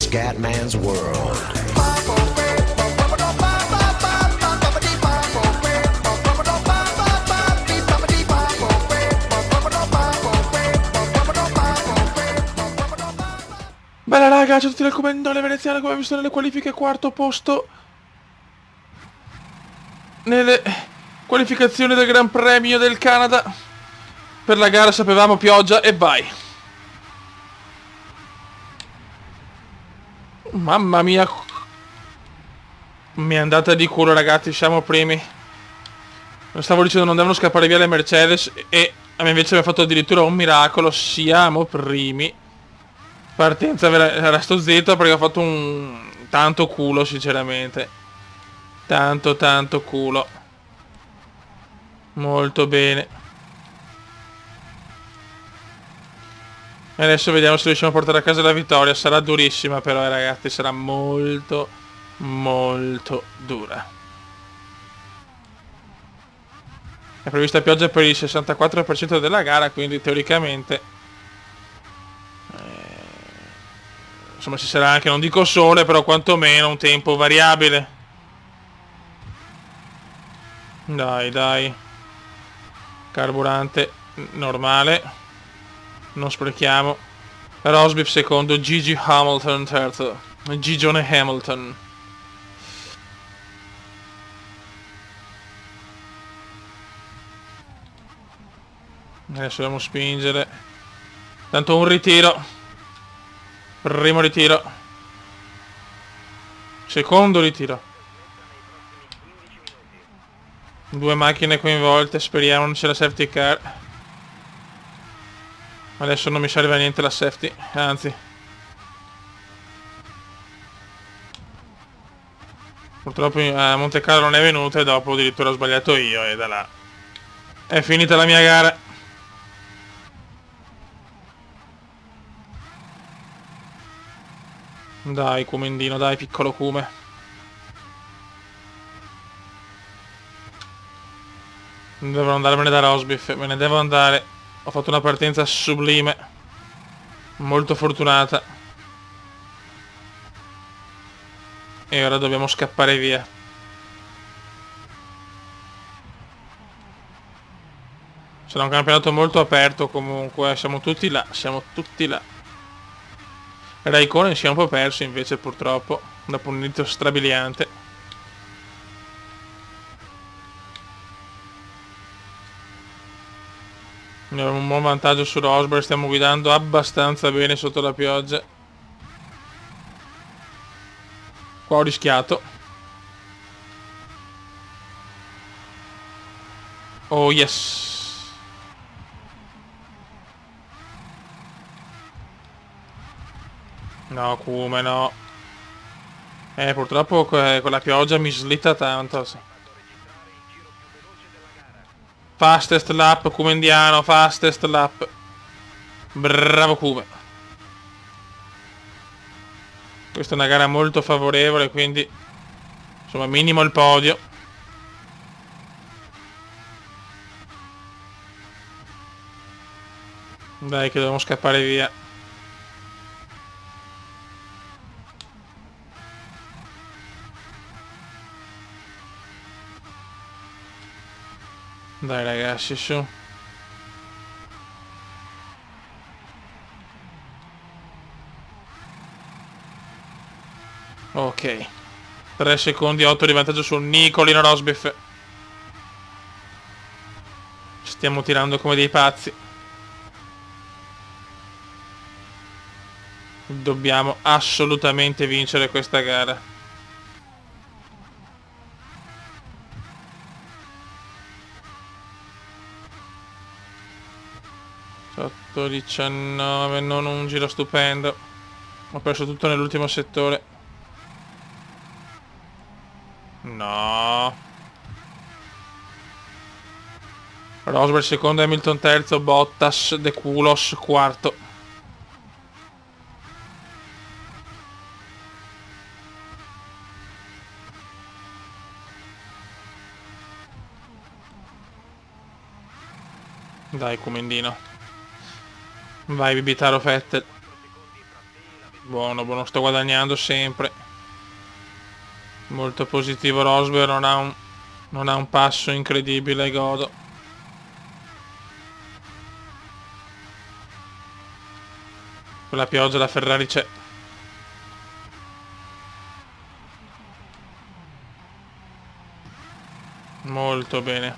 Scatman's World. Bella raga, ciao a tutti dal commendatore veneziano, come visto nelle qualifiche, quarto posto nelle qualificazioni del Gran Premio del Canada. Per la gara sapevamo pioggia e vai. Mamma mia, mi è andata di culo ragazzi, siamo primi. Non stavo dicendo non devono scappare via le Mercedes e a me invece mi ha fatto addirittura un miracolo, siamo primi. Partenza era sto zitto perché ho fatto un tanto culo sinceramente. Tanto culo. Molto bene. E adesso vediamo se riusciamo a portare a casa la vittoria. Sarà durissima però ragazzi, sarà molto dura. È prevista pioggia per il 64% della gara, quindi teoricamente insomma ci sarà anche, non dico sole, però quantomeno un tempo variabile. Dai. Carburante normale. Non sprechiamo. Rosberg secondo, Gigi Hamilton terzo. Gigione Hamilton. Adesso dobbiamo spingere. Tanto un ritiro. Primo ritiro. Secondo ritiro. Due macchine coinvolte, speriamo non c'è la safety car. Adesso non mi serve a niente la safety, anzi. Purtroppo a Monte Carlo non è venuta e dopo addirittura ho sbagliato io e da là è finita la mia gara. Dai Cumendino, dai piccolo Cume. Devo andarmene da Rosbiff, me ne devo andare. Ho fatto una partenza sublime. Molto fortunata. E ora dobbiamo scappare via. Sarà un campionato molto aperto comunque, siamo tutti là. Raikkonen si è un po' perso invece purtroppo, dopo un inizio strabiliante. Abbiamo un buon vantaggio su Rosberg, stiamo guidando abbastanza bene sotto la pioggia. Qua ho rischiato. Oh yes. No, come no. Purtroppo con la pioggia mi slitta tanto. Fastest lap, Cumendiano, fastest lap. Bravo Cume. Questa è una gara molto favorevole, quindi insomma minimo il podio. Dai che dobbiamo scappare via. Dai ragazzi, su. Ok. 3 secondi 8 di vantaggio su Nicolino Rosbiff. Stiamo tirando come dei pazzi. Dobbiamo assolutamente vincere questa gara. Sotto 19, non un giro stupendo. Ho perso tutto nell'ultimo settore. No. Rosberg secondo, Hamilton terzo, Bottas, De Culos quarto. Dai Cumendino. Vai Bibitaro Vettel. Buono, buono, sto guadagnando sempre. Molto positivo Rosberg, non ha un passo incredibile, godo. Con la pioggia la Ferrari c'è. Molto bene.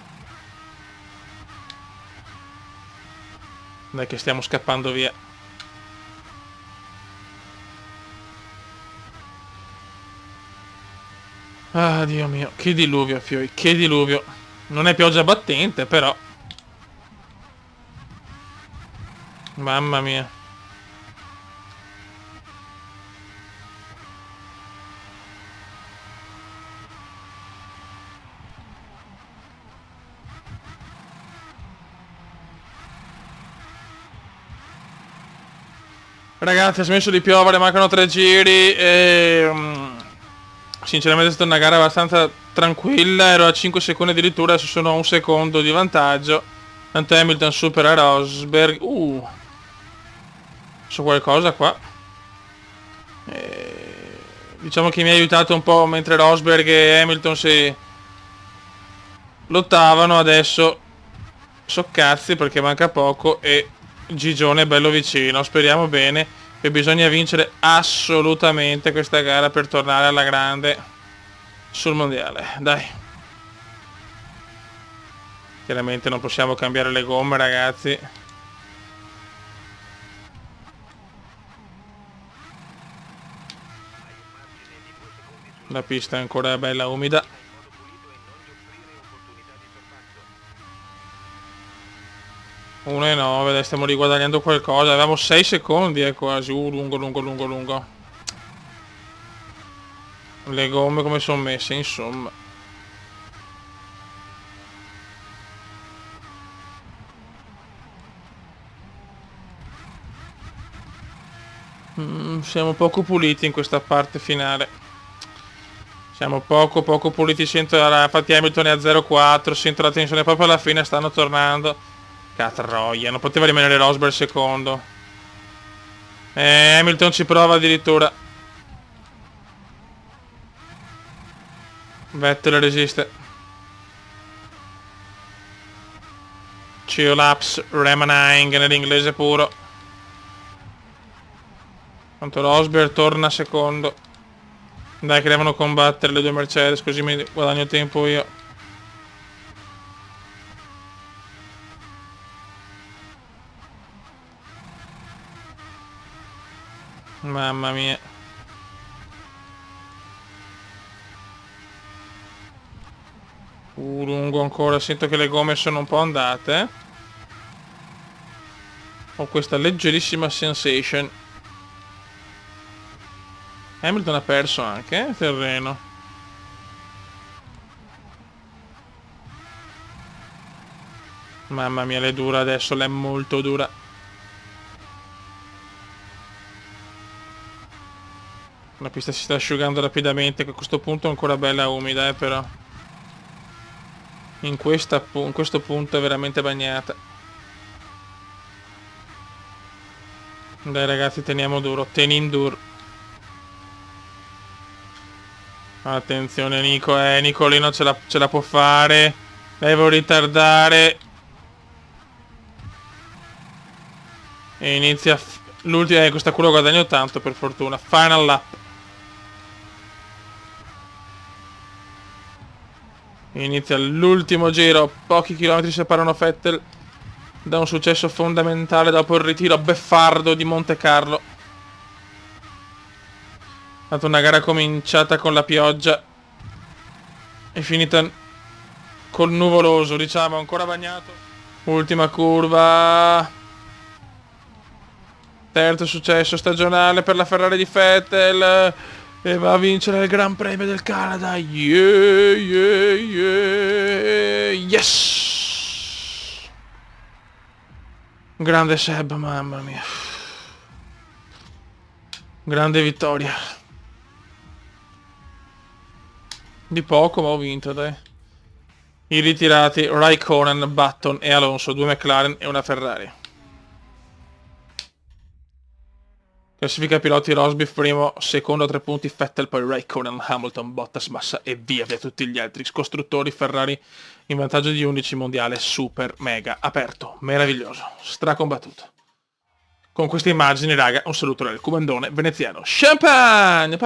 Dai che stiamo scappando via. Ah, Dio mio, che diluvio, Fioi, che diluvio. Non è pioggia battente, però. Mamma mia. Ragazzi, ha smesso di piovere, mancano 3 giri e... sinceramente è stata una gara abbastanza tranquilla, ero a 5 secondi addirittura, adesso sono a 1 secondo di vantaggio. Tanto Hamilton supera Rosberg. So qualcosa qua. Diciamo che mi ha aiutato un po' mentre Rosberg e Hamilton si lottavano, adesso so cazzi perché manca poco e Gigione è bello vicino, speriamo bene e bisogna vincere assolutamente questa gara per tornare alla grande sul mondiale, dai. Chiaramente non possiamo cambiare le gomme, ragazzi. La pista è ancora bella umida. 1,9, dai, stiamo riguadagnando qualcosa. Avevamo 6 secondi, quasi. Lungo, lungo, lungo, lungo. Le gomme come sono messe, insomma. Siamo poco puliti in questa parte finale. Siamo poco puliti. Sento, infatti Hamilton è a 0,4. Sento la tensione proprio alla fine, stanno tornando. Catroia, non poteva rimanere Rosberg secondo. Hamilton ci prova addirittura. Vettel resiste. Ciolaps Remaning nell'inglese puro. Quanto Rosberg torna secondo. Dai che devono combattere le due Mercedes, così mi guadagno tempo io. Mamma mia. Lungo ancora, sento che le gomme sono un po' andate. Ho questa leggerissima sensation. Hamilton ha perso anche terreno. Mamma mia, l'è dura adesso, l'è molto dura. La pista si sta asciugando rapidamente, a questo punto è ancora bella umida, però. In questo punto è veramente bagnata. Dai ragazzi, teniamo duro, tenim dur. Attenzione Nico, Nicolino ce la può fare. Devo ritardare. E inizia l'ultima, questa qua lo guadagno tanto per fortuna. Final lap. Inizia l'ultimo giro, pochi chilometri separano Vettel da un successo fondamentale dopo il ritiro beffardo di Monte Carlo. È stata una gara cominciata con la pioggia e finita col nuvoloso, diciamo, ancora bagnato. Ultima curva. Terzo successo stagionale per la Ferrari di Vettel. E va a vincere il Gran Premio del Canada. Yeah, yeah, yeah. Yes! Grande Seb, mamma mia. Grande vittoria. Di poco, ma ho vinto, dai. I ritirati Raikkonen, Button e Alonso, 2 McLaren e una Ferrari. Classifica piloti: Rosberg primo, secondo a 3 punti, Vettel, poi Raikkonen, Hamilton, Bottas, Massa e via tutti gli altri. Costruttori, Ferrari in vantaggio di 11, mondiale super mega aperto, meraviglioso, stracombattuto. Con queste immagini, raga, un saluto dal comandone veneziano. Champagne!